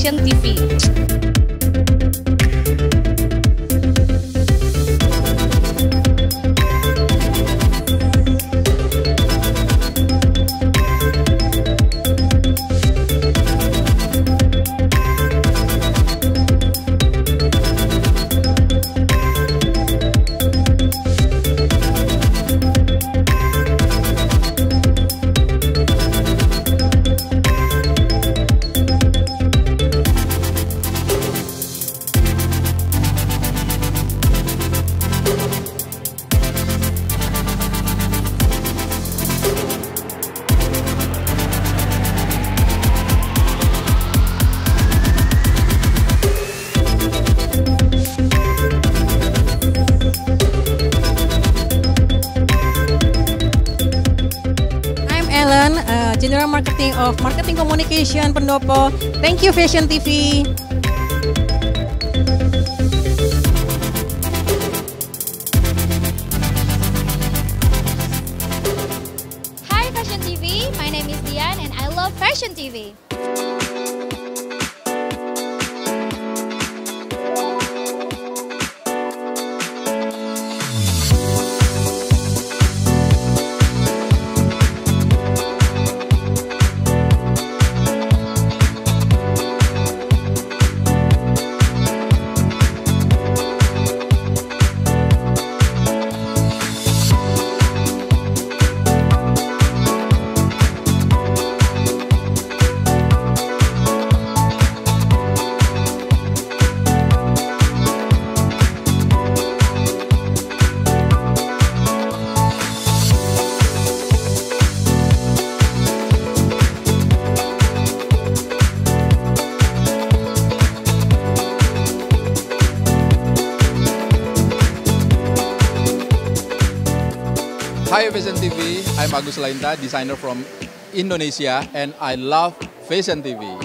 Fashion TV. General Marketing of Marketing Communication Pendopo. Thank you Fashion TV. Hi Fashion TV, my name is Didien and I love Fashion TV. Hi Fashion TV, I'm Agus Lainta, designer from Indonesia, and I love Fashion TV.